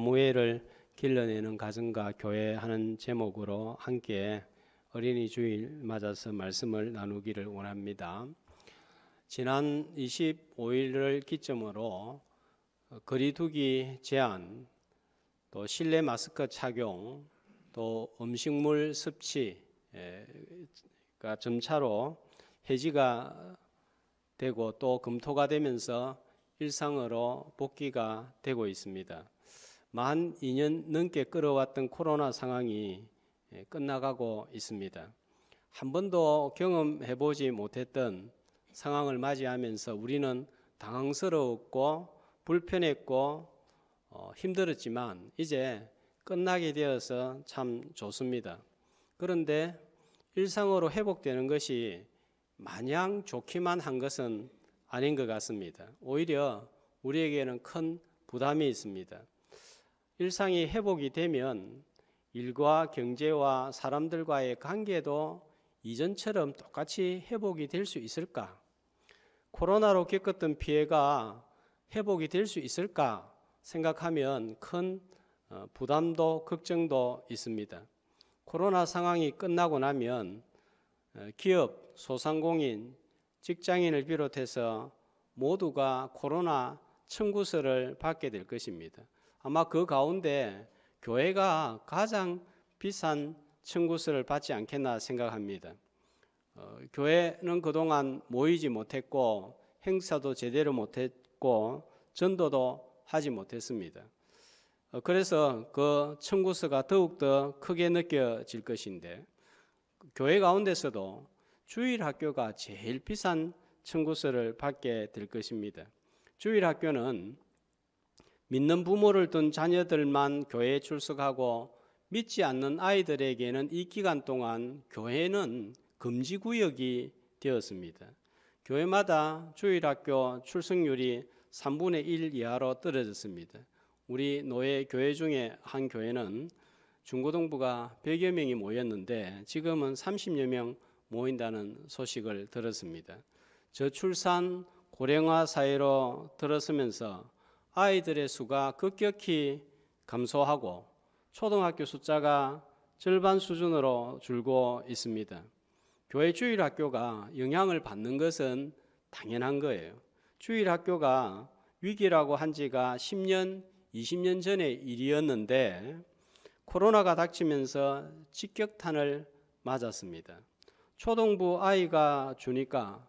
사무엘을 길러내는 가정과 교회 하는 제목으로 함께 어린이 주일 맞아서 말씀을 나누기를 원합니다. 지난 25일을 기점으로 거리두기 제한, 또 실내 마스크 착용, 또 음식물 섭취가 점차로 해지가 되고 또 검토가 되면서 일상으로 복귀가 되고 있습니다. 만 2년 넘게 끌어왔던 코로나 상황이 끝나가고 있습니다. 한 번도 경험해보지 못했던 상황을 맞이하면서 우리는 당황스러웠고 불편했고 힘들었지만 이제 끝나게 되어서 참 좋습니다. 그런데 일상으로 회복되는 것이 마냥 좋기만 한 것은 아닌 것 같습니다. 오히려 우리에게는 큰 부담이 있습니다. 일상이 회복이 되면 일과 경제와 사람들과의 관계도 이전처럼 똑같이 회복이 될 수 있을까? 코로나로 겪었던 피해가 회복이 될 수 있을까 생각하면 큰 부담도 걱정도 있습니다. 코로나 상황이 끝나고 나면 기업, 소상공인, 직장인을 비롯해서 모두가 코로나 청구서를 받게 될 것입니다. 아마 그 가운데 교회가 가장 비싼 청구서를 받지 않겠나 생각합니다. 교회는 그동안 모이지 못했고 행사도 제대로 못했고 전도도 하지 못했습니다. 그래서 그 청구서가 더욱더 크게 느껴질 것인데 교회 가운데서도 주일학교가 제일 비싼 청구서를 받게 될 것입니다. 주일학교는 믿는 부모를 둔 자녀들만 교회에 출석하고 믿지 않는 아이들에게는 이 기간 동안 교회는 금지구역이 되었습니다. 교회마다 주일학교 출석률이 3분의 1 이하로 떨어졌습니다. 우리 노예 교회 중에 한 교회는 중고등부가 100여 명이 모였는데 지금은 30여 명 모인다는 소식을 들었습니다. 저출산 고령화 사회로 들어서면서 아이들의 수가 급격히 감소하고 초등학교 숫자가 절반 수준으로 줄고 있습니다. 교회 주일학교가 영향을 받는 것은 당연한 거예요. 주일학교가 위기라고 한 지가 10년, 20년 전의 일이었는데 코로나가 닥치면서 직격탄을 맞았습니다. 초등부 아이가 주니까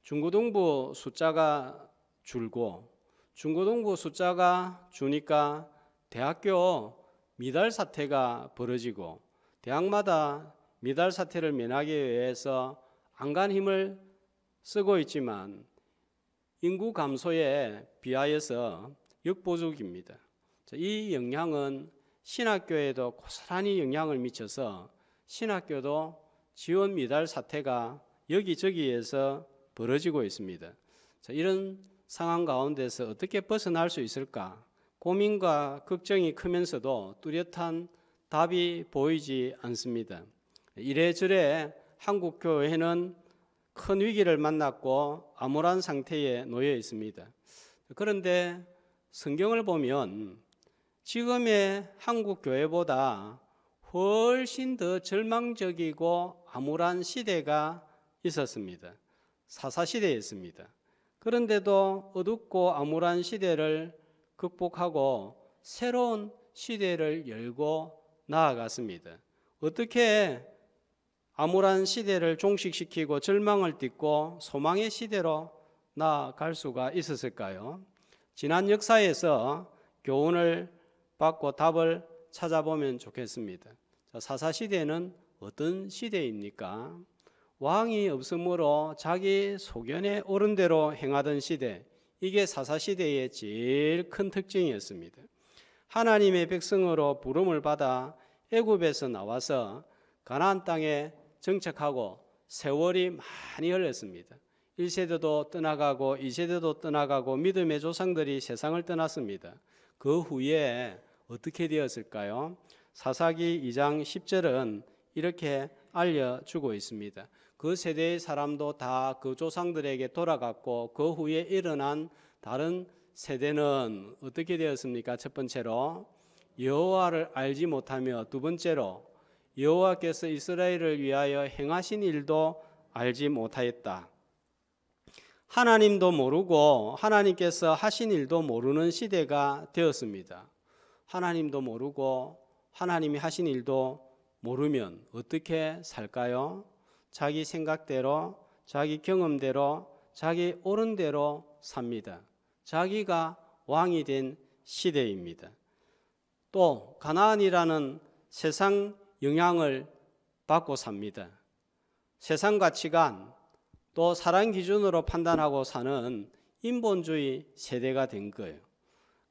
중고등부 숫자가 줄고 중고등부 숫자가 주니까 대학교 미달 사태가 벌어지고 대학마다 미달 사태를 면하기 위해서 안간 힘을 쓰고 있지만 인구 감소에 비하여서 역보족입니다. 이 영향은 신학교에도 고스란히 영향을 미쳐서 신학교도 지원 미달 사태가 여기저기에서 벌어지고 있습니다. 이런 상황 가운데서 어떻게 벗어날 수 있을까? 고민과 걱정이 크면서도 뚜렷한 답이 보이지 않습니다. 이래저래 한국 교회는 큰 위기를 만났고 암울한 상태에 놓여 있습니다. 그런데 성경을 보면 지금의 한국 교회보다 훨씬 더 절망적이고 암울한 시대가 있었습니다. 사사시대였습니다. 그런데도 어둡고 암울한 시대를 극복하고 새로운 시대를 열고 나아갔습니다. 어떻게 암울한 시대를 종식시키고 절망을 딛고 소망의 시대로 나아갈 수가 있었을까요? 지난 역사에서 교훈을 받고 답을 찾아보면 좋겠습니다. 사사시대는 어떤 시대입니까? 왕이 없으므로 자기 소견에 옳은 대로 행하던 시대, 이게 사사시대의 제일 큰 특징이었습니다. 하나님의 백성으로 부름을 받아 애굽에서 나와서 가나안 땅에 정착하고 세월이 많이 흘렀습니다. 1세대도 떠나가고 2세대도 떠나가고 믿음의 조상들이 세상을 떠났습니다. 그 후에 어떻게 되었을까요? 사사기 2장 10절은 이렇게 알려주고 있습니다. 그 세대의 사람도 다 그 조상들에게 돌아갔고 그 후에 일어난 다른 세대는 어떻게 되었습니까? 첫 번째로 여호와를 알지 못하며 두 번째로 여호와께서 이스라엘을 위하여 행하신 일도 알지 못하였다. 하나님도 모르고 하나님께서 하신 일도 모르는 시대가 되었습니다. 하나님도 모르고 하나님이 하신 일도 모르면 어떻게 살까요? 자기 생각대로, 자기 경험대로, 자기 옳은 대로 삽니다. 자기가 왕이 된 시대입니다. 또 가나안이라는 세상 영향을 받고 삽니다. 세상 가치관, 또 사람 기준으로 판단하고 사는 인본주의 세대가 된 거예요.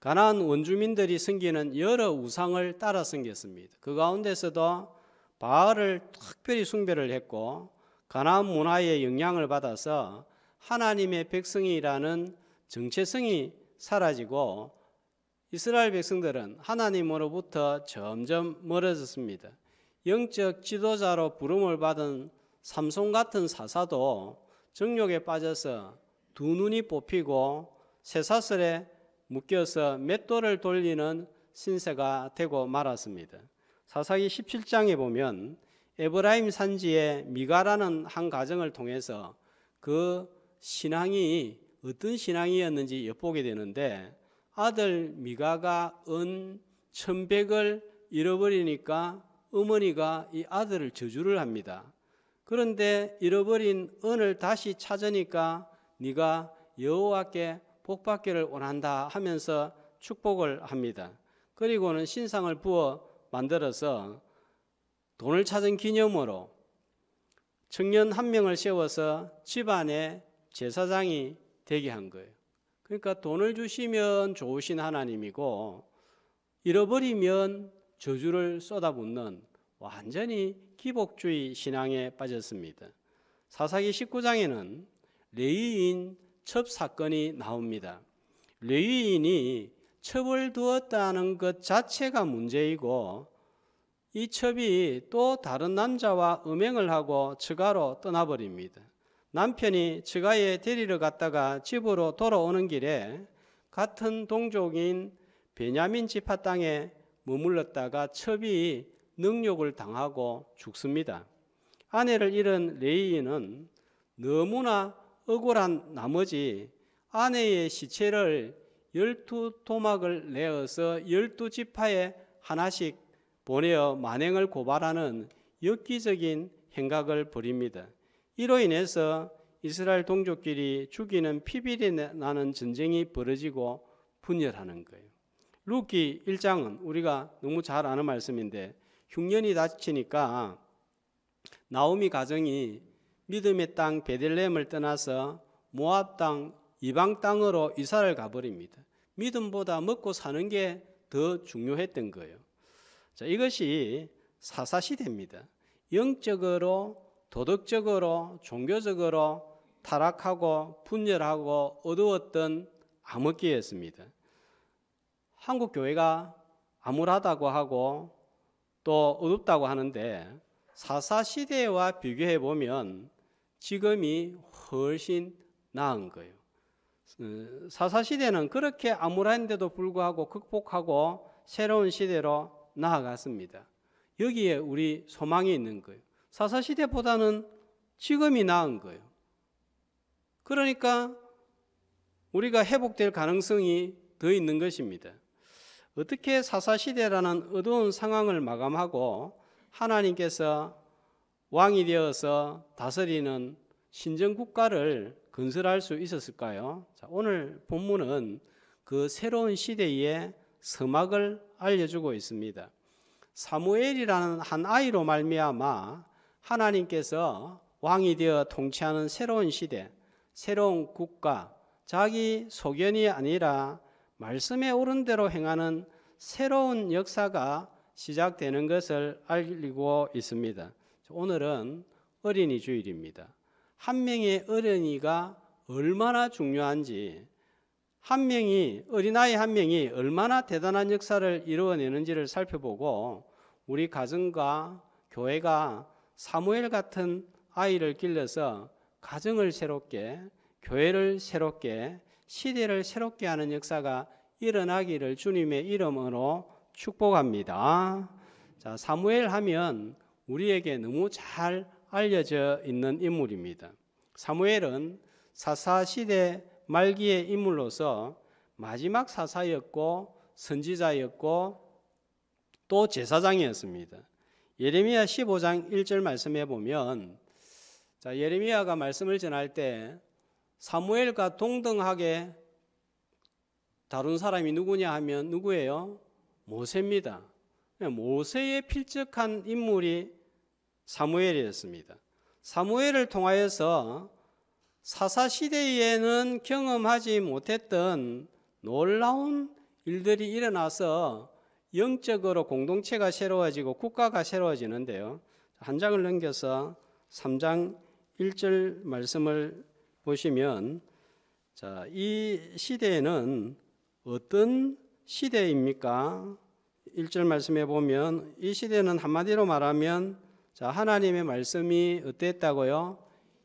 가나안 원주민들이 섬기는 여러 우상을 따라 섬겼습니다. 그 가운데서도 바알을 특별히 숭배를 했고 가나안 문화의 영향을 받아서 하나님의 백성이라는 정체성이 사라지고 이스라엘 백성들은 하나님으로부터 점점 멀어졌습니다. 영적 지도자로 부름을 받은 삼손 같은 사사도 정욕에 빠져서 두 눈이 뽑히고 쇠사슬에 묶여서 맷돌을 돌리는 신세가 되고 말았습니다. 사사기 17장에 보면 에브라임 산지의 미가라는 한 가정을 통해서 그 신앙이 어떤 신앙이었는지 엿보게 되는데 아들 미가가 은 1,100을 잃어버리니까 어머니가 이 아들을 저주를 합니다. 그런데 잃어버린 은을 다시 찾으니까 네가 여호와께 복받기를 원한다 하면서 축복을 합니다. 그리고는 신상을 부어 만들어서 돈을 찾은 기념으로 청년 한 명을 세워서 집안의 제사장이 되게 한 거예요. 그러니까 돈을 주시면 좋으신 하나님이고 잃어버리면 저주를 쏟아붓는 완전히 기복주의 신앙에 빠졌습니다. 사사기 19장에는 레위인 첩 사건이 나옵니다. 레위인이 첩을 두었다는 것 자체가 문제이고 이 첩이 또 다른 남자와 음행을 하고 처가로 떠나버립니다. 남편이 처가에 데리러 갔다가 집으로 돌아오는 길에 같은 동족인 베냐민 지파 땅에 머물렀다가 첩이 능욕을 당하고 죽습니다. 아내를 잃은 레위인은 너무나 억울한 나머지 아내의 시체를 12토막을 내어서 12지파에 하나씩 보내어 만행을 고발하는 엽기적인 행각을 벌입니다. 이로 인해서 이스라엘 동족끼리 죽이는 피비리 나는 전쟁이 벌어지고 분열하는 거예요. 룻기 1장은 우리가 너무 잘 아는 말씀인데 흉년이 닥치니까 나오미 가정이 믿음의 땅 베들레헴을 떠나서 모압 땅 이방 땅으로 이사를 가버립니다. 믿음보다 먹고 사는 게 더 중요했던 거예요. 자, 이것이 사사시대입니다. 영적으로, 도덕적으로, 종교적으로 타락하고 분열하고 어두웠던 암흑기였습니다. 한국 교회가 암울하다고 하고 또 어둡다고 하는데 사사시대와 비교해 보면 지금이 훨씬 나은 거예요. 사사시대는 그렇게 암울한데도 불구하고 극복하고 새로운 시대로 나아갔습니다. 여기에 우리 소망이 있는 거예요. 사사시대보다는 지금이 나은 거예요. 그러니까 우리가 회복될 가능성이 더 있는 것입니다. 어떻게 사사시대라는 어두운 상황을 마감하고 하나님께서 왕이 되어서 다스리는 신정국가를 건설할 수 있었을까요? 자, 오늘 본문은 그 새로운 시대의 서막을 알려주고 있습니다. 사무엘이라는 한 아이로 말미암아 하나님께서 왕이 되어 통치하는 새로운 시대, 새로운 국가, 자기 소견이 아니라 말씀에 옳은 대로 행하는 새로운 역사가 시작되는 것을 알리고 있습니다. 오늘은 어린이 주일입니다. 한 명의 어린이가 얼마나 중요한지, 어린아이 한 명이 얼마나 대단한 역사를 이루어내는지를 살펴보고 우리 가정과 교회가 사무엘 같은 아이를 길러서 가정을 새롭게, 교회를 새롭게, 시대를 새롭게 하는 역사가 일어나기를 주님의 이름으로 축복합니다. 자, 사무엘 하면 우리에게 너무 잘 알려져 있는 인물입니다. 사무엘은 사사시대 말기의 인물로서 마지막 사사였고 선지자였고 또 제사장이었습니다. 예레미야 15장 1절 말씀해 보면, 자, 예레미야가 말씀을 전할 때 사무엘과 동등하게 다룬 사람이 누구냐 하면 누구예요? 모세입니다. 모세에 필적한 인물이 사무엘이었습니다. 사무엘을 통하여서 사사시대에는 경험하지 못했던 놀라운 일들이 일어나서 영적으로 공동체가 새로워지고 국가가 새로워지는데요. 한 장을 넘겨서 3장 1절 말씀을 보시면, 자, 이 시대에는 어떤 시대입니까? 1절 말씀해 보면 이 시대는 한마디로 말하면, 자, 하나님의 말씀이 어땠다고요?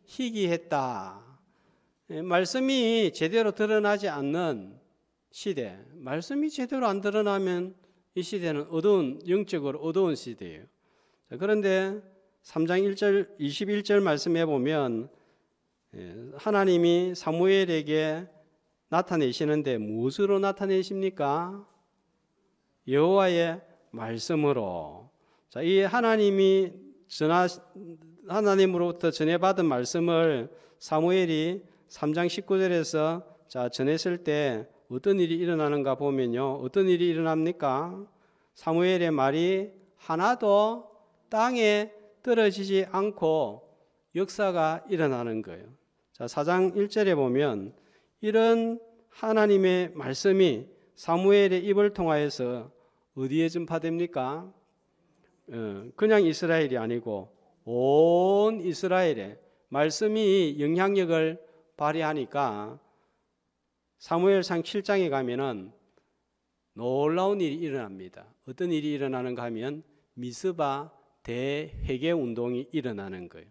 희귀했다. 말씀이 제대로 드러나지 않는 시대. 말씀이 제대로 안 드러나면 이 시대는 영적으로 어두운 시대예요. 자, 그런데 3장 1절 21절 말씀해 보면 하나님이 사무엘에게 나타내시는데 무엇으로 나타내십니까? 여호와의 말씀으로. 자, 이 하나님으로부터 전해받은 말씀을 사무엘이 3장 19절에서 자, 전했을 때 어떤 일이 일어나는가 보면요. 어떤 일이 일어납니까? 사무엘의 말이 하나도 땅에 떨어지지 않고 역사가 일어나는 거예요. 자, 4장 1절에 보면 이런 하나님의 말씀이 사무엘의 입을 통하여서 어디에 전파됩니까? 그냥 이스라엘이 아니고 온 이스라엘에 말씀이 영향력을 발휘하니까 사무엘상 7장에 가면은 놀라운 일이 일어납니다. 어떤 일이 일어나는가 하면 미스바 대회개 운동이 일어나는 거예요.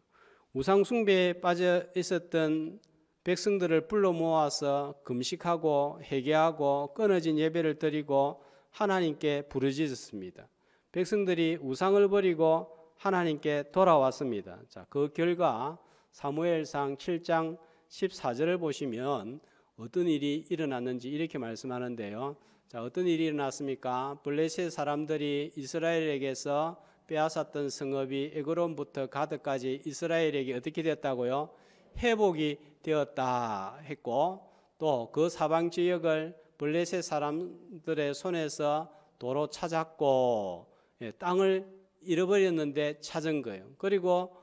우상 숭배에 빠져 있었던 백성들을 불러 모아서 금식하고 회개하고 끊어진 예배를 드리고 하나님께 부르짖었습니다. 백성들이 우상을 버리고 하나님께 돌아왔습니다. 자, 그 결과 사무엘상 7장 14절을 보시면 어떤 일이 일어났는지 이렇게 말씀하는데요. 자, 어떤 일이 일어났습니까? 블레셋 사람들이 이스라엘에게서 빼앗았던 성읍이 에그론부터 가드까지 이스라엘에게 어떻게 됐다고요? 회복이 되었다 했고, 또 그 사방 지역을 블레셋 사람들의 손에서 도로 찾았고, 땅을 잃어버렸는데 찾은 거예요. 그리고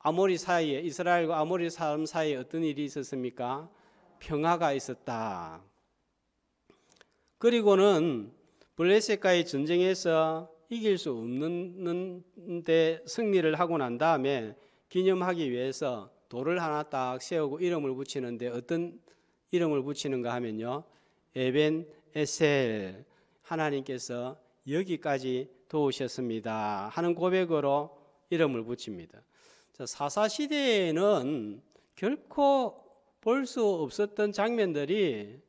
이스라엘과 아모리 사람 사이에 어떤 일이 있었습니까? 평화가 있었다. 그리고는 블레셋과의 전쟁에서 이길 수 없는데 승리를 하고 난 다음에 기념하기 위해서 돌을 하나 딱 세우고 이름을 붙이는데 어떤 이름을 붙이는가 하면요, 에벤 에셀, 하나님께서 여기까지 도우셨습니다 하는 고백으로 이름을 붙입니다. 사사시대에는 결코 볼 수 없었던 장면들이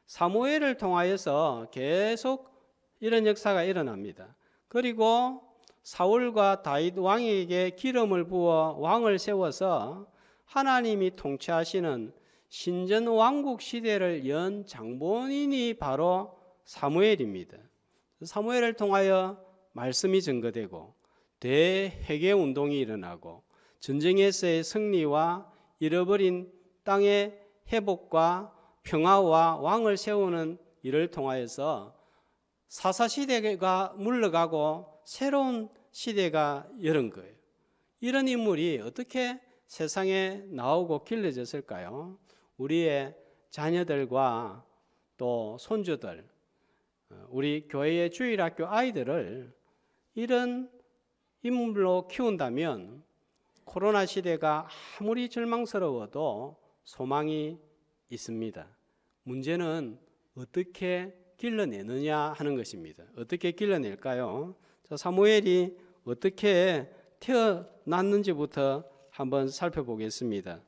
사무엘을 통하여서 계속 이런 역사가 일어납니다. 그리고 사울과 다윗 왕에게 기름을 부어 왕을 세워서 하나님이 통치하시는 신전 왕국 시대를 연 장본인이 바로 사무엘입니다. 사무엘을 통하여 말씀이 증거되고 대회개 운동이 일어나고 전쟁에서의 승리와 잃어버린 땅의 회복과 평화와 왕을 세우는 일을 통하여서 사사시대가 물러가고 새로운 시대가 열은 거예요. 이런 인물이 어떻게 세상에 나오고 길러졌을까요? 우리의 자녀들과 또 손주들, 우리 교회의 주일학교 아이들을 이런 인물로 키운다면 코로나 시대가 아무리 절망스러워도 소망이 있습니다. 문제는 어떻게 길러내느냐 하는 것입니다. 어떻게 길러낼까요? 사무엘이 어떻게 태어났는지부터 한번 살펴보겠습니다.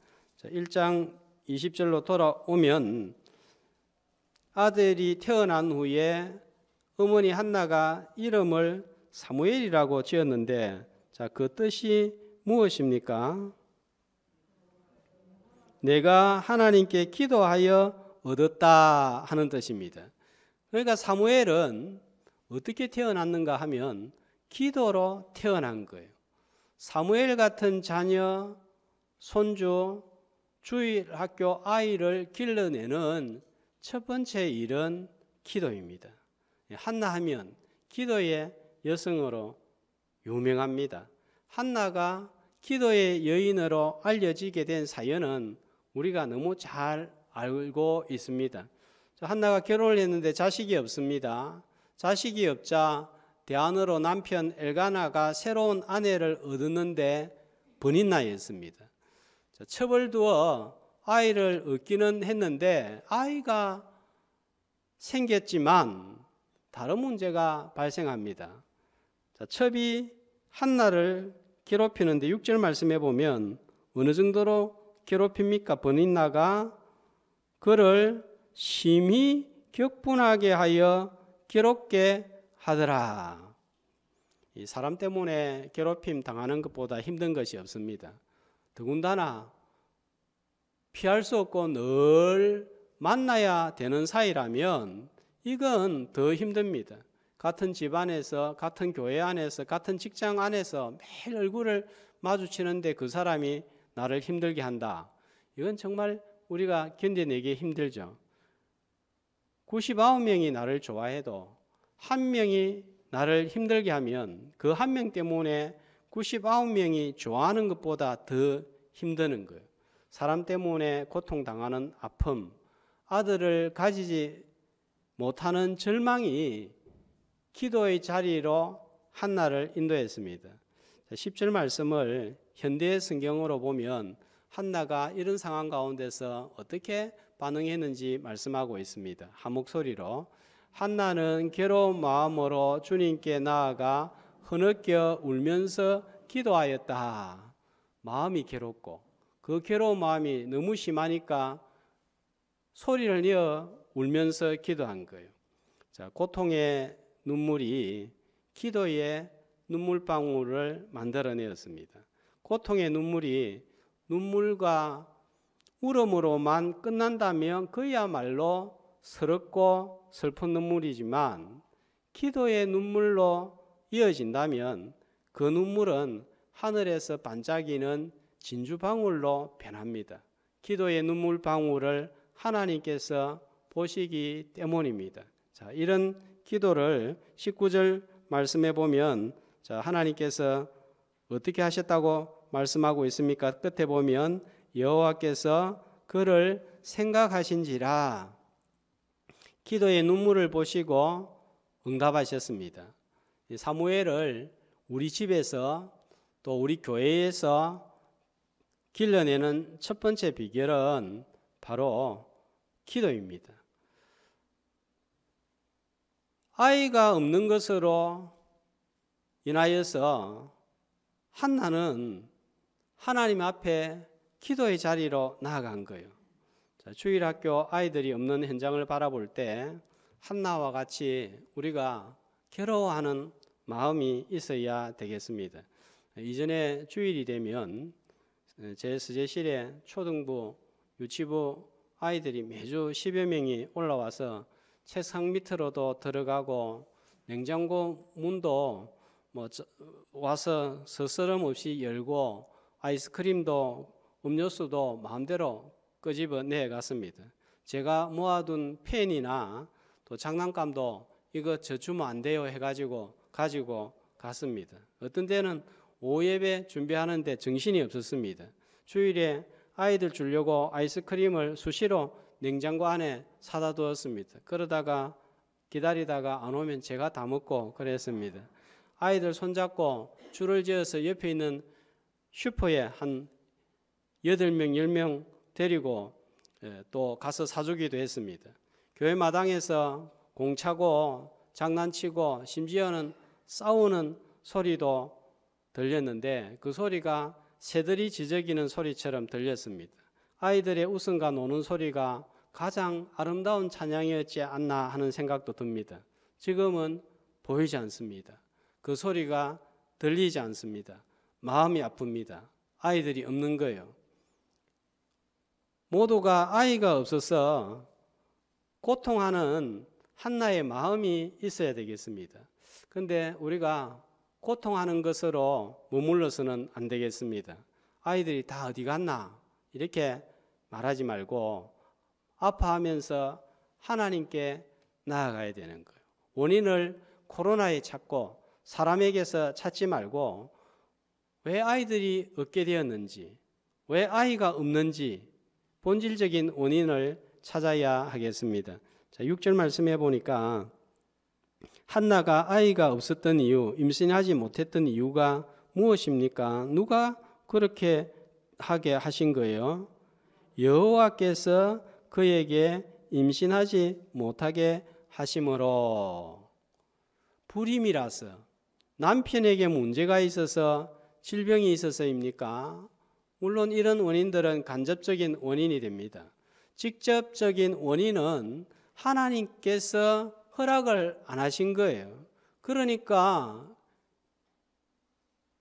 1장 20절로 돌아오면 아들이 태어난 후에 어머니 한나가 이름을 사무엘이라고 지었는데, 자, 그 뜻이 무엇입니까? 내가 하나님께 기도하여 얻었다 하는 뜻입니다. 그러니까 사무엘은 어떻게 태어났는가 하면 기도로 태어난 거예요. 사무엘 같은 자녀, 손주, 주일학교 아이를 길러내는 첫 번째 일은 기도입니다. 한나 하면 기도의 여성으로 유명합니다. 한나가 기도의 여인으로 알려지게 된 사연은 우리가 너무 잘 알고 있습니다. 한나가 결혼을 했는데 자식이 없습니다. 자식이 없자 대안으로 남편 엘가나가 새로운 아내를 얻었는데 번인나이였습니다. 첩을 두어 아이를 얻기는 했는데 아이가 생겼지만 다른 문제가 발생합니다. 첩이 한나를 괴롭히는데 6절 말씀해 보면 어느 정도로 괴롭힙니까? 번인나가 그를 심히 격분하게 하여 괴롭게 하더라. 이 사람 때문에 괴롭힘 당하는 것보다 힘든 것이 없습니다. 더군다나 피할 수 없고 늘 만나야 되는 사이라면 이건 더 힘듭니다. 같은 집안에서, 같은 교회 안에서, 같은 직장 안에서 매일 얼굴을 마주치는데 그 사람이 나를 힘들게 한다. 이건 정말 우리가 견뎌내기 힘들죠. 99명이 나를 좋아해도 한 명이 나를 힘들게 하면 그 한 명 때문에 99명이 좋아하는 것보다 더 힘드는 거예요. 사람 때문에 고통당하는 아픔, 아들을 가지지 못하는 절망이 기도의 자리로 한나를 인도했습니다. 10절 말씀을 현대 성경으로 보면 한나가 이런 상황 가운데서 어떻게 반응했는지 말씀하고 있습니다. 한 목소리로 한나는 괴로운 마음으로 주님께 나아가 흐느껴 울면서 기도하였다. 마음이 괴롭고 그 괴로운 마음이 너무 심하니까 소리를 내어 울면서 기도한 거예요. 자, 고통의 눈물이 기도의 눈물방울을 만들어내었습니다. 고통의 눈물이 눈물과 울음으로만 끝난다면 그야말로 서럽고 슬픈 눈물이지만 기도의 눈물로 이어진다면 그 눈물은 하늘에서 반짝이는 진주방울로 변합니다. 기도의 눈물방울을 하나님께서 보시기 때문입니다. 자, 이런 기도를 19절 말씀해 보면 자, 하나님께서 어떻게 하셨다고 말씀하고 있습니까? 끝에 보면 여호와께서 그를 생각하신지라 기도의 눈물을 보시고 응답하셨습니다. 사무엘을 우리 집에서 또 우리 교회에서 길러내는 첫 번째 비결은 바로 기도입니다. 아이가 없는 것으로 인하여서 한나는 하나님 앞에 기도의 자리로 나아간 거예요. 자, 주일학교 아이들이 없는 현장을 바라볼 때 한나와 같이 우리가 괴로워하는 마음이 있어야 되겠습니다. 이전에 주일이 되면 제 서재실에 초등부, 유치부 아이들이 매주 10여 명이 올라와서 책상 밑으로도 들어가고 냉장고 문도 와서 스스럼 없이 열고 아이스크림도 음료수도 마음대로 끄집어내 갔습니다. 제가 모아둔 펜이나 또 장난감도 이거 저 주면 안 돼요 해가지고 가지고 갔습니다. 어떤 때는 오예배 준비하는데 정신이 없었습니다. 주일에 아이들 주려고 아이스크림을 수시로 냉장고 안에 사다 두었습니다. 그러다가 기다리다가 안 오면 제가 다 먹고 그랬습니다. 아이들 손잡고 줄을 지어서 옆에 있는 슈퍼에 한 8명, 10명 데리고 또 가서 사주기도 했습니다. 교회 마당에서 공차고 장난치고 심지어는 싸우는 소리도 들렸는데 그 소리가 새들이 지저귀는 소리처럼 들렸습니다. 아이들의 웃음과 노는 소리가 가장 아름다운 찬양이었지 않나 하는 생각도 듭니다. 지금은 보이지 않습니다. 그 소리가 들리지 않습니다. 마음이 아픕니다. 아이들이 없는 거예요. 모두가 아이가 없어서 고통하는 한나의 마음이 있어야 되겠습니다. 그런데 우리가 고통하는 것으로 머물러서는 안 되겠습니다. 아이들이 다 어디 갔나? 이렇게 말하지 말고 아파하면서 하나님께 나아가야 되는 거예요. 원인을 코로나에 찾고 사람에게서 찾지 말고 왜 아이들이 없게 되었는지, 왜 아이가 없는지 본질적인 원인을 찾아야 하겠습니다. 자, 6절 말씀해 보니까 한나가 아이가 없었던 이유, 임신하지 못했던 이유가 무엇입니까? 누가 그렇게 하게 하신 거예요? 여호와께서 그에게 임신하지 못하게 하심으로. 불임이라서, 남편에게 문제가 있어서, 질병이 있어서입니까? 물론 이런 원인들은 간접적인 원인이 됩니다. 직접적인 원인은 하나님께서 허락을 안 하신 거예요. 그러니까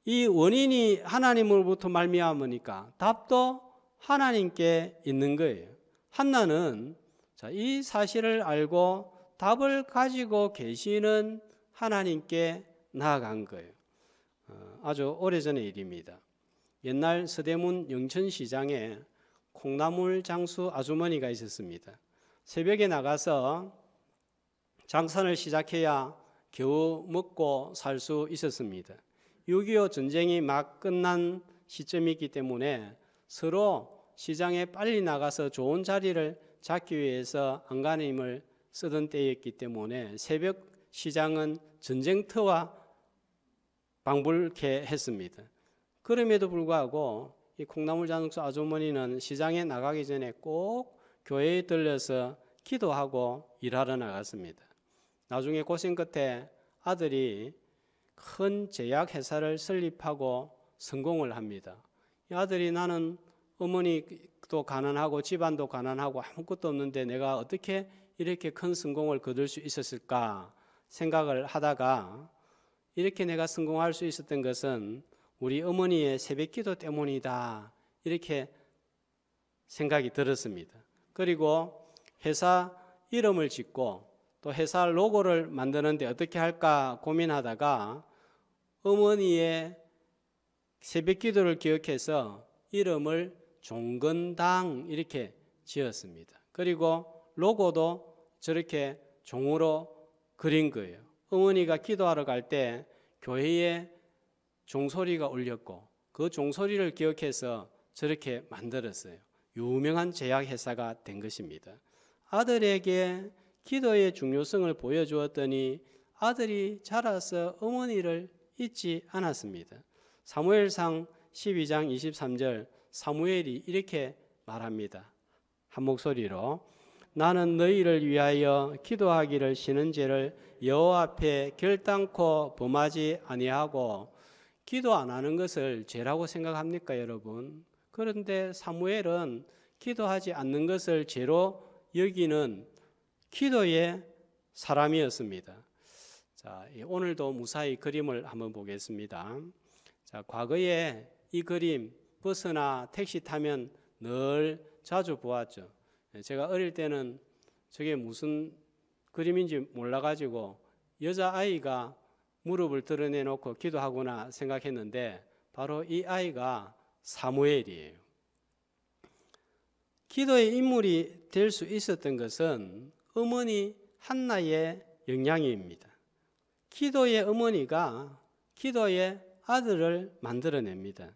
이 원인이 하나님으로부터 말미암으니까 답도 하나님께 있는 거예요. 한나는 이 사실을 알고 답을 가지고 계시는 하나님께 나아간 거예요. 아주 오래전의 일입니다. 옛날 서대문 영천시장에 콩나물 장수 아주머니가 있었습니다. 새벽에 나가서 장사를 시작해야 겨우 먹고 살 수 있었습니다. 6.25 전쟁이 막 끝난 시점이기 때문에 서로 시장에 빨리 나가서 좋은 자리를 잡기 위해서 안간힘을 쓰던 때였기 때문에 새벽 시장은 전쟁터와 방불케 했습니다. 그럼에도 불구하고 이 콩나물 장수 아주머니는 시장에 나가기 전에 꼭 교회에 들려서 기도하고 일하러 나갔습니다. 나중에 고생 끝에 아들이 큰 제약회사를 설립하고 성공을 합니다. 이 아들이 나는 어머니도 가난하고 집안도 가난하고 아무것도 없는데 내가 어떻게 이렇게 큰 성공을 거둘 수 있었을까 생각을 하다가 이렇게 내가 성공할 수 있었던 것은 우리 어머니의 새벽기도 때문이다 이렇게 생각이 들었습니다. 그리고 회사 이름을 짓고 또 회사 로고를 만드는데 어떻게 할까 고민하다가 어머니의 새벽기도를 기억해서 이름을 종건당 이렇게 지었습니다. 그리고 로고도 저렇게 종으로 그린 거예요. 어머니가 기도하러 갈 때 교회에 종소리가 울렸고 그 종소리를 기억해서 저렇게 만들었어요. 유명한 제약회사가 된 것입니다. 아들에게 기도의 중요성을 보여주었더니 아들이 자라서 어머니를 잊지 않았습니다. 사무엘상 12장 23절 사무엘이 이렇게 말합니다. 한 목소리로 나는 너희를 위하여 기도하기를 쉬는 죄를 여호와 앞에 결단코 범하지 아니하고 기도 안 하는 것을 죄라고 생각합니까, 여러분? 그런데 사무엘은 기도하지 않는 것을 죄로 여기는 기도의 사람이었습니다. 자, 오늘도 무사히 그림을 한번 보겠습니다. 자, 과거에 이 그림 버스나 택시 타면 늘 자주 보았죠. 제가 어릴 때는 저게 무슨 그림인지 몰라가지고 여자아이가 무릎을 드러내놓고 기도하구나 생각했는데 바로 이 아이가 사무엘이에요. 기도의 인물이 될 수 있었던 것은 어머니 한나의 영향입니다. 기도의 어머니가 기도의 아들을 만들어냅니다.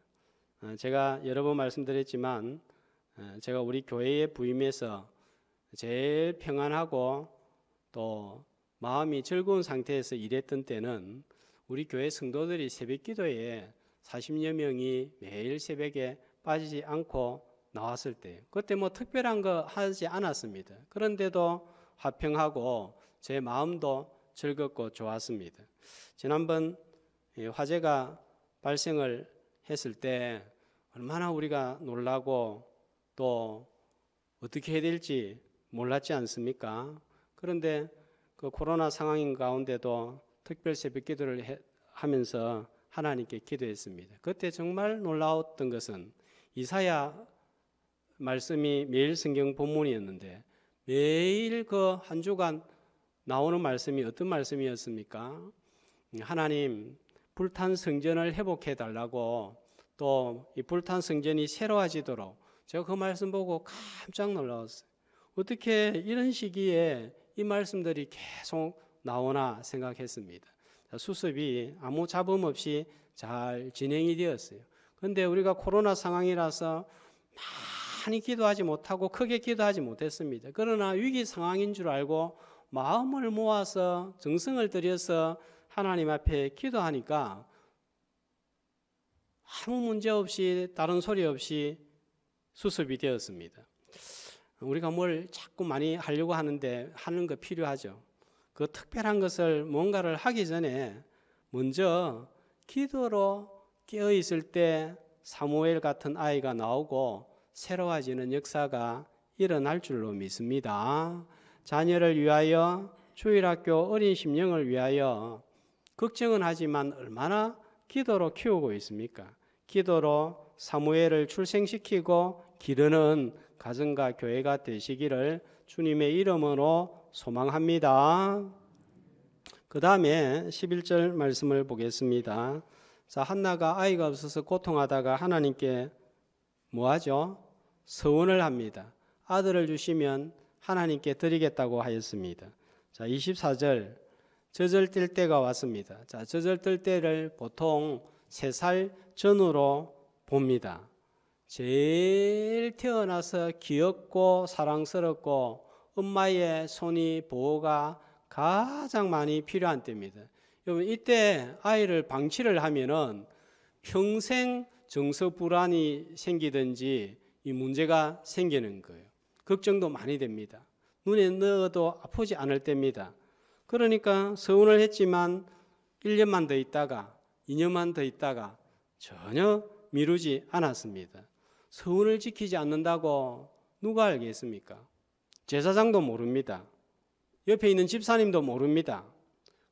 제가 여러 번 말씀드렸지만 제가 우리 교회에 부임해서 제일 평안하고 또 마음이 즐거운 상태에서 일했던 때는 우리 교회 성도들이 새벽 기도에 40여 명이 매일 새벽에 빠지지 않고 나왔을 때 그때 뭐 특별한 거 하지 않았습니다. 그런데도 화평하고 제 마음도 즐겁고 좋았습니다. 지난번 화재가 발생을 했을 때 얼마나 우리가 놀라고 또 어떻게 해야 될지 몰랐지 않습니까? 그런데 그 코로나 상황인 가운데도 특별 새벽 기도를 하면서 하나님께 기도했습니다. 그때 정말 놀라웠던 것은 이사야 말씀이 매일 성경 본문이었는데 매일 그 한 주간 나오는 말씀이 어떤 말씀이었습니까? 하나님 불탄 성전을 회복해 달라고, 또 이 불탄 성전이 새로워지도록. 제가 그 말씀 보고 깜짝 놀랐어요. 어떻게 이런 시기에 이 말씀들이 계속 나오나 생각했습니다. 수습이 아무 잡음 없이 잘 진행이 되었어요. 그런데 우리가 코로나 상황이라서 많이 기도하지 못하고 크게 기도하지 못했습니다. 그러나 위기 상황인 줄 알고 마음을 모아서 정성을 들여서 하나님 앞에 기도하니까 아무 문제 없이, 다른 소리 없이 수습이 되었습니다. 우리가 뭘 자꾸 많이 하려고 하는데 하는 거 필요하죠. 그 특별한 것을 뭔가를 하기 전에 먼저 기도로 깨어 있을 때 사무엘 같은 아이가 나오고 새로워지는 역사가 일어날 줄로 믿습니다. 자녀를 위하여, 주일학교 어린 심령을 위하여 걱정은 하지만 얼마나 기도로 키우고 있습니까? 기도로 사무엘을 출생시키고 기르는 가정과 교회가 되시기를 주님의 이름으로 소망합니다. 그 다음에 11절 말씀을 보겠습니다. 자, 한나가 아이가 없어서 고통하다가 하나님께 뭐하죠? 서원을 합니다. 아들을 주시면 하나님께 드리겠다고 하였습니다. 자, 24절, 젖을 뗄 때가 왔습니다. 자, 젖을 뗄 때를 보통 3살 전후로 봅니다. 제일 태어나서 귀엽고 사랑스럽고 엄마의 손이 보호가 가장 많이 필요한 때입니다. 여러분, 이때 아이를 방치를 하면은 평생 정서 불안이 생기든지 이 문제가 생기는 거예요. 걱정도 많이 됩니다. 눈에 넣어도 아프지 않을 때입니다. 그러니까 서운을 했지만 1년만 더 있다가 2년만 더 있다가 전혀 미루지 않았습니다. 서운을 지키지 않는다고 누가 알겠습니까? 제사장도 모릅니다. 옆에 있는 집사님도 모릅니다.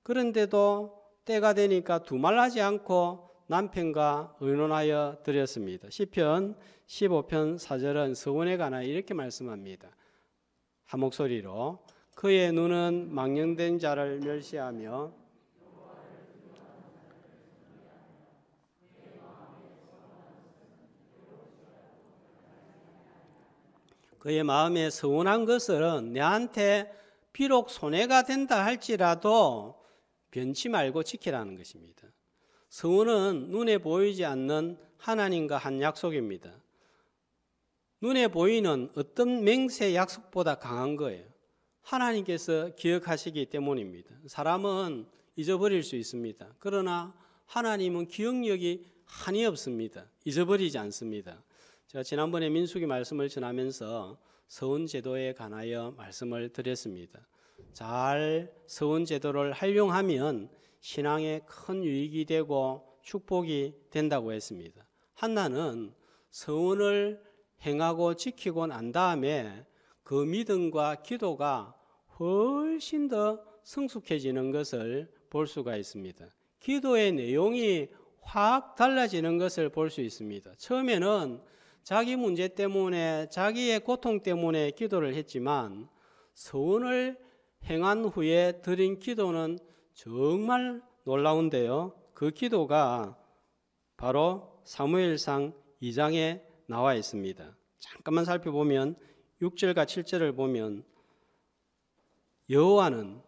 그런데도 때가 되니까 두말하지 않고 남편과 의논하여 드렸습니다. 시편 15편 4절은 서원에 관하여 이렇게 말씀합니다. 한 목소리로 그의 눈은 망령된 자를 멸시하며 그의 마음에 서운한 것은 내한테 비록 손해가 된다 할지라도 변치 말고 지키라는 것입니다. 서운은 눈에 보이지 않는 하나님과 한 약속입니다. 눈에 보이는 어떤 맹세 약속보다 강한 거예요. 하나님께서 기억하시기 때문입니다. 사람은 잊어버릴 수 있습니다. 그러나 하나님은 기억력이 한이 없습니다. 잊어버리지 않습니다. 제가 지난번에 민수기 말씀을 전하면서 서원제도에 관하여 말씀을 드렸습니다. 잘 서원제도를 활용하면 신앙에 큰 유익이 되고 축복이 된다고 했습니다. 한나는 서원을 행하고 지키고 난 다음에 그 믿음과 기도가 훨씬 더 성숙해지는 것을 볼 수가 있습니다. 기도의 내용이 확 달라지는 것을 볼 수 있습니다. 처음에는 자기 문제 때문에, 자기의 고통 때문에 기도를 했지만 서원을 행한 후에 드린 기도는 정말 놀라운데요. 그 기도가 바로 사무엘상 2장에 나와 있습니다. 잠깐만 살펴보면 6절과 7절을 보면 여호와는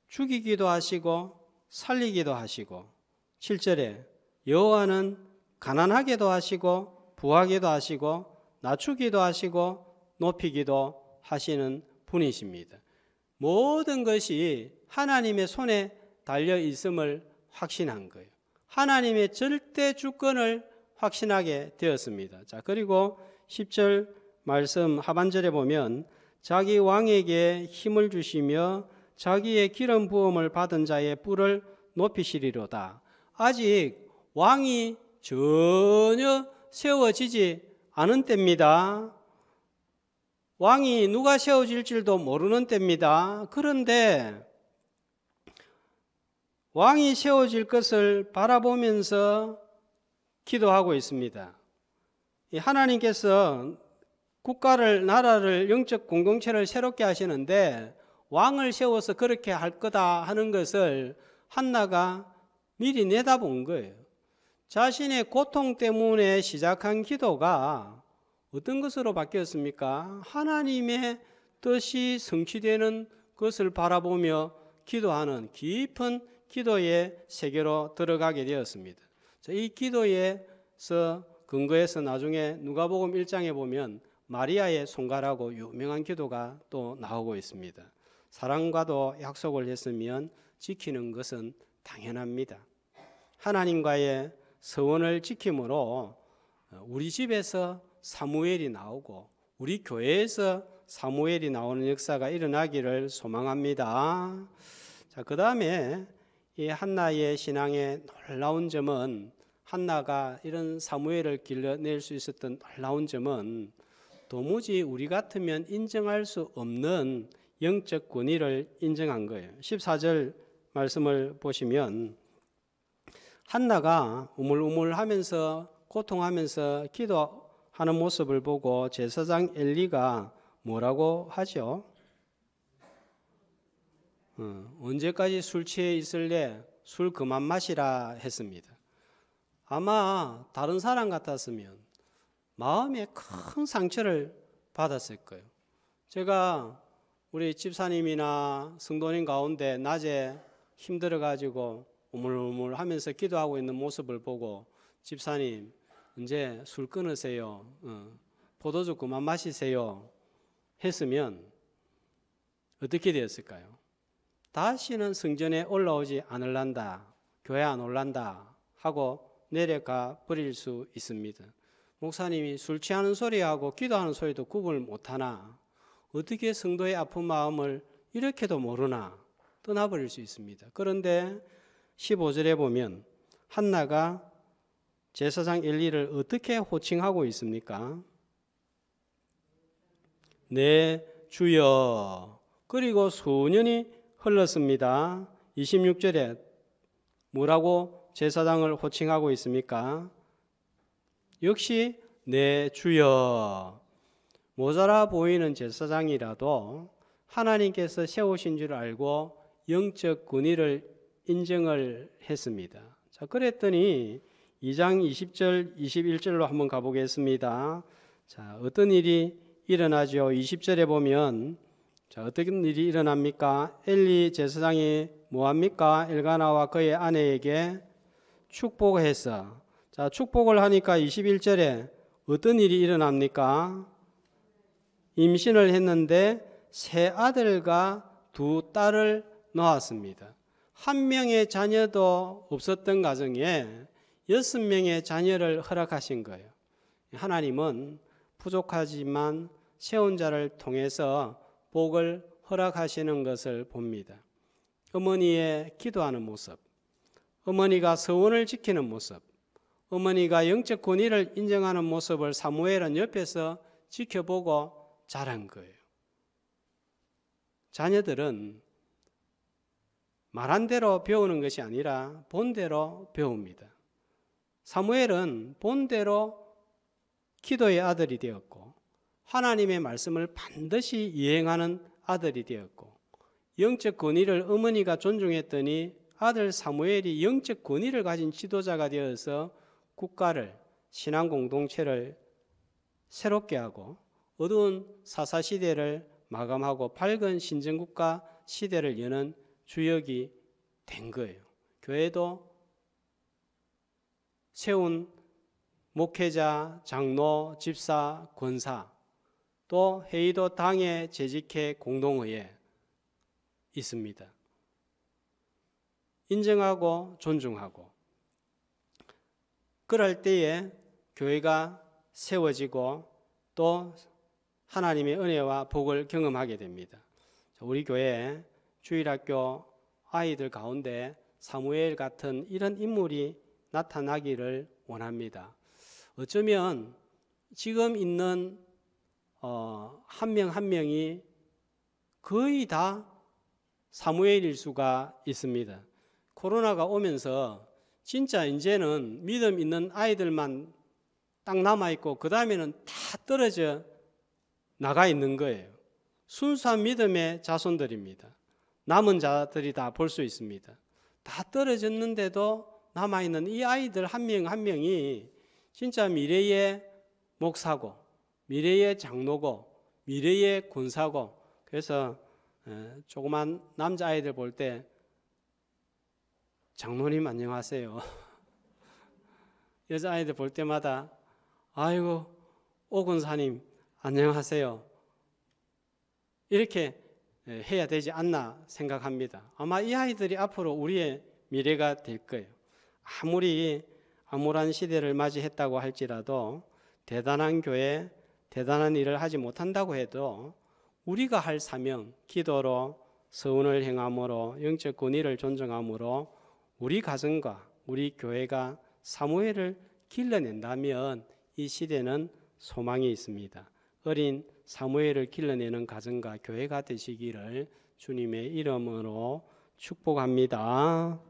죽이기도 하시고 살리기도 하시고, 7절에 여호와는 가난하게도 하시고 부하게도 하시고 낮추기도 하시고 높이기도 하시는 분이십니다. 모든 것이 하나님의 손에 달려 있음을 확신한 거예요. 하나님의 절대 주권을 확신하게 되었습니다. 자, 그리고 10절 말씀 하반절에 보면 자기 왕에게 힘을 주시며 자기의 기름 부음을 받은 자의 뿔을 높이시리로다. 아직 왕이 전혀 세워지지 않은 때입니다. 왕이 누가 세워질지도 모르는 때입니다. 그런데 왕이 세워질 것을 바라보면서 기도하고 있습니다. 하나님께서 국가를, 나라를, 영적 공동체를 새롭게 하시는데 왕을 세워서 그렇게 할 거다 하는 것을 한나가 미리 내다본 거예요. 자신의 고통 때문에 시작한 기도가 어떤 것으로 바뀌었습니까? 하나님의 뜻이 성취되는 것을 바라보며 기도하는 깊은 기도의 세계로 들어가게 되었습니다. 이 기도에서 근거해서 나중에 누가복음 1장에 보면 마리아의 손가라고 유명한 기도가 또 나오고 있습니다. 사랑과도 약속을 했으면 지키는 것은 당연합니다. 하나님과의 서원을 지킴으로 우리 집에서 사무엘이 나오고 우리 교회에서 사무엘이 나오는 역사가 일어나기를 소망합니다. 자, 그 다음에 이 한나의 신앙의 놀라운 점은, 한나가 이런 사무엘을 길러낼 수 있었던 놀라운 점은 도무지 우리 같으면 인정할 수 없는 영적 권위를 인정한 거예요. 14절 말씀을 보시면 한나가 우물우물하면서 고통하면서 기도하는 모습을 보고 제사장 엘리가 뭐라고 하죠? 언제까지 술 취해 있을래? 술 그만 마시라 했습니다. 아마 다른 사람 같았으면 마음에 큰 상처를 받았을 거예요. 제가 우리 집사님이나 성도님 가운데 낮에 힘들어가지고 우물우물 하면서 기도하고 있는 모습을 보고 집사님 이제 술 끊으세요, 포도주 그만 마시세요 했으면 어떻게 되었을까요? 다시는 성전에 올라오지 않을란다, 교회 안 올란다 하고 내려가 버릴 수 있습니다. 목사님이 술 취하는 소리하고 기도하는 소리도 구분을 못하나 어떻게 성도의 아픈 마음을 이렇게도 모르나 떠나버릴 수 있습니다. 그런데 15절에 보면 한나가 제사장 엘리를 어떻게 호칭하고 있습니까? 네 주여. 그리고 수년이 흘렀습니다. 26절에 뭐라고 제사장을 호칭하고 있습니까? 역시 네 주여. 모자라 보이는 제사장이라도 하나님께서 세우신 줄 알고 영적 권위를 인정을 했습니다. 자, 그랬더니 2장 20절 21절로 한번 가보겠습니다. 자, 어떤 일이 일어나죠? 20절에 보면 자, 어떤 일이 일어납니까? 엘리 제사장이 뭐합니까? 엘가나와 그의 아내에게 축복했어. 자, 축복을 하니까 21절에 어떤 일이 일어납니까? 임신을 했는데 세 아들과 두 딸을 낳았습니다. 한 명의 자녀도 없었던 가정에 6명의 자녀를 허락하신 거예요. 하나님은 부족하지만 세운 자를 통해서 복을 허락하시는 것을 봅니다. 어머니의 기도하는 모습, 어머니가 서원을 지키는 모습, 어머니가 영적 권위를 인정하는 모습을 사무엘은 옆에서 지켜보고 자란 거예요. 자녀들은 말한 대로 배우는 것이 아니라 본대로 배웁니다. 사무엘은 본대로 기도의 아들이 되었고 하나님의 말씀을 반드시 이행하는 아들이 되었고 영적 권위를 어머니가 존중했더니 아들 사무엘이 영적 권위를 가진 지도자가 되어서 국가를, 신앙 공동체를 새롭게 하고 어두운 사사시대를 마감하고 밝은 신정국가 시대를 여는 주역이 된 거예요. 교회도 세운 목회자, 장로, 집사, 권사, 또 회의도 당에 재직해 공동의회 있습니다. 인정하고 존중하고 그럴 때에 교회가 세워지고 또 하나님의 은혜와 복을 경험하게 됩니다. 우리 교회 주일학교 아이들 가운데 사무엘 같은 이런 인물이 나타나기를 원합니다. 어쩌면 지금 있는 한 명 한 명이 거의 다 사무엘일 수가 있습니다. 코로나가 오면서 진짜 이제는 믿음 있는 아이들만 딱 남아있고 그 다음에는 다 떨어져 나가 있는 거예요. 순수한 믿음의 자손들입니다. 남은 자들이 다 볼 수 있습니다. 다 떨어졌는데도 남아있는 이 아이들 한 명 한 명이 진짜 미래의 목사고 미래의 장로고 미래의 권사고 그래서 조그만 남자아이들 볼 때 장로님 안녕하세요. 여자아이들 볼 때마다 아이고 오 권사님 안녕하세요. 이렇게 해야 되지 않나 생각합니다. 아마 이 아이들이 앞으로 우리의 미래가 될 거예요. 아무리 암울한 시대를 맞이했다고 할지라도 대단한 교회, 대단한 일을 하지 못한다고 해도 우리가 할 사명, 기도로 서운을 행함으로 영적 권위를 존중함으로 우리 가정과 우리 교회가 사무엘을 길러낸다면 이 시대는 소망이 있습니다. 어린 사무엘을 길러내는 가정과 교회가 되시기를 주님의 이름으로 축복합니다.